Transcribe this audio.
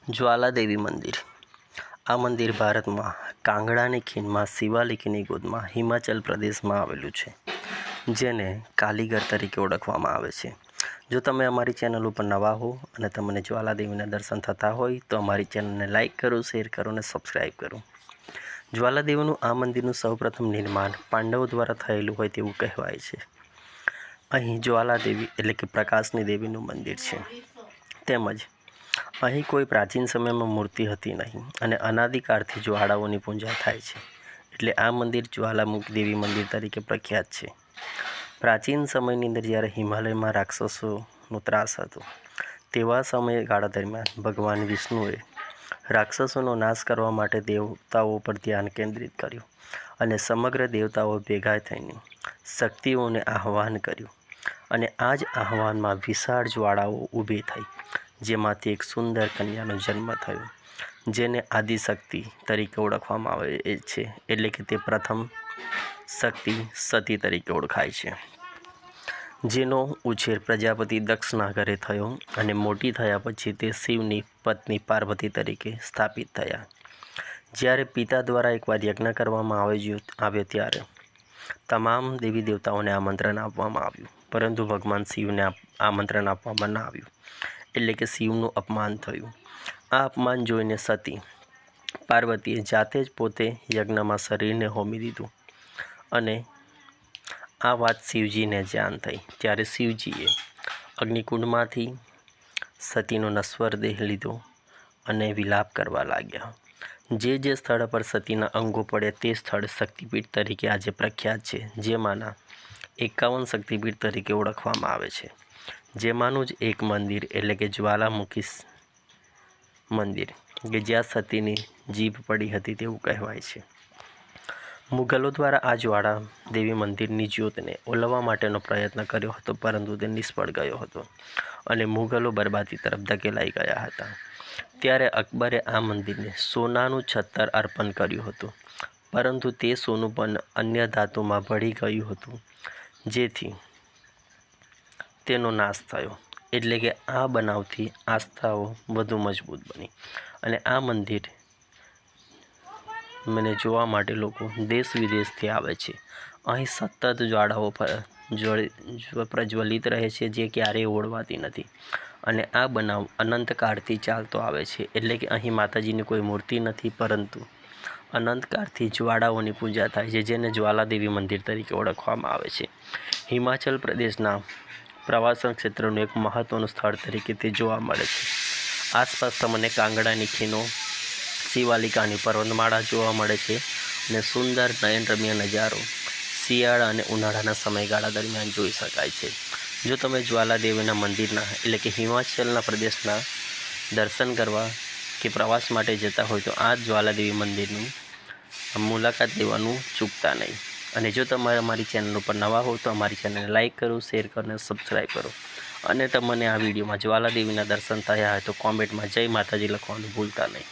જ્વાલાદેવી મંદિર. આ મંદિર ભારતમાં કાંગડાની ખીણમાં શિવાલિકની ગોદમાં હિમાચલ પ્રદેશમાં આવેલું છે, જેને કાલીઘર તરીકે ઓળખવામાં આવે છે. જો તમે અમારી ચેનલ ઉપર નવા હો અને તમને જ્વાલાદેવીના દર્શન થતા હોય તો અમારી ચેનલને લાઇક કરો, શેર કરો અને સબસ્ક્રાઈબ કરો. જ્વાલાદેવીનું આ મંદિરનું સૌપ્રથમ નિર્માણ પાંડવો દ્વારા થયેલું હોય તેવું કહેવાય છે. અહીં જ્વાલાદેવી એટલે કે પ્રકાશની દેવીનું મંદિર છે. તેમજ અહીં કોઈ પ્રાચીન સમયમાં મૂર્તિ હતી નહીં અને અનાદિકાળથી જ્વાળાઓની પૂજા થાય છે, એટલે આ મંદિર જ્વાલામુખી દેવી મંદિર તરીકે પ્રખ્યાત છે. પ્રાચીન સમયની અંદર જ્યારે હિમાલયમાં રાક્ષસોનો ત્રાસ હતો, તેવા સમયગાળા દરમિયાન ભગવાન વિષ્ણુએ રાક્ષસોનો નાશ કરવા માટે દેવતાઓ પર ધ્યાન કેન્દ્રિત કર્યું અને સમગ્ર દેવતાઓ ભેગા થઈને શક્તિઓને આહ્વાન કર્યું અને આ જ આહ્વાનમાં વિશાળ જ્વાળાઓ ઊભી થઈ, જેમાંથી એક સુંદર કન્યાનો જન્મ થયો, જેને આદિશક્તિ તરીકે ઓળખવામાં આવે છે. એટલે કે તે પ્રથમ શક્તિ સતી તરીકે ઓળખાય છે, જેનો ઉછેર પ્રજાપતિ દક્ષના ઘરે થયો અને મોટી થયા પછી તે શિવની પત્ની પાર્વતી તરીકે સ્થાપિત થયા. જ્યારે પિતા દ્વારા એકવાર યજ્ઞ કરવામાં આવ્યો ત્યારે તમામ દેવી દેવતાઓને આમંત્રણ આપવામાં આવ્યું, પરંતુ ભગવાન શિવને આમંત્રણ આપવામાં ન આવ્યું, એટલે કે શિવનું અપમાન થયું. આ અપમાન જોઈને સતી પાર્વતીએ જાતે જ પોતે યજ્ઞમાં શરીરને હોમી દીધું અને આ વાત શિવજીને જાણ થઈ. ત્યારે શિવજીએ અગ્નિકુંડમાંથી સતીનો નશ્વર દેહ લીધો અને વિલાપ કરવા લાગ્યા. જે સ્થળ પર સતીના અંગો પડ્યા તે સ્થળ શક્તિપીઠ તરીકે આજે પ્રખ્યાત છે, જેમાંના 51 શક્તિપીઠ તરીકે ઓળખવામાં આવે છે. જેમાંનું જ એક મંદિર એટલે કે જ્વાલામુખી મંદિર, કે જ્યાં સતીની જીભ પડી હતી તેવું કહેવાય છે. મુગલો દ્વારા આ જ્વાળા દેવી મંદિરની જ્યોતને ઓલવવા માટેનો પ્રયત્ન કર્યો હતો, પરંતુ તે નિષ્ફળ ગયો હતો અને મુગલો બરબાદી તરફ ધકેલાઈ ગયા હતા. ત્યારે અકબરે આ મંદિરને સોનાનું છત્તર અર્પણ કર્યું હતું, પરંતુ તે સોનું પણ અન્ય ધાતુમાં ભળી ગયું હતું, જેથી તેનો નાશ થયો. એટલે કે આ બનાવથી આસ્થાઓ વધુ મજબૂત બની અને આ મંદિર મને જોવા માટે લોકો દેશ વિદેશથી આવે છે. અહીં સતત જ્વાળાઓ પ્રજ્વલિત રહે છે, જે ક્યારેય ઓળવાતી નથી અને આ બનાવ અનંતકાળથી ચાલતો આવે છે. એટલે કે અહીં માતાજીની કોઈ મૂર્તિ નથી, પરંતુ અનંતકાળથી જ્વાળાઓની પૂજા થાય છે, જેને જ્વાલાદેવી મંદિર તરીકે ઓળખવામાં આવે છે. હિમાચલ પ્રદેશના પ્રવાસન ક્ષેત્રનું એક મહત્ત્વનું સ્થળ તરીકે તે જોવા મળે છે. આસપાસ તમને કાંગડાની ખીણો, શિવાલિકાની પર્વતમાળા જોવા મળે છે અને સુંદર નયનરમ્ય નજારો શિયાળા અને ઉનાળાના સમયગાળા દરમિયાન જોઈ શકાય છે. જો તમે જ્વાલાદેવીના મંદિરના એટલે કે હિમાચલના પ્રદેશના દર્શન કરવા કે પ્રવાસ માટે જતા હોય તો આ જ્વાલાદેવી મંદિરની મુલાકાત લેવાનું ચૂકતા નહીં. અને જો તમે અમારી ચેનલ ઉપર નવા હો તો અમારી ચેનલને લાઇક કરો, શેર કરો અને સબસ્ક્રાઈબ કરો. અને તમને આ વિડીયોમાં જ્વાલાદેવીના દર્શન થયા હોય તો કોમેન્ટમાં જય માતાજી લખવાનું ભૂલતા નહીં.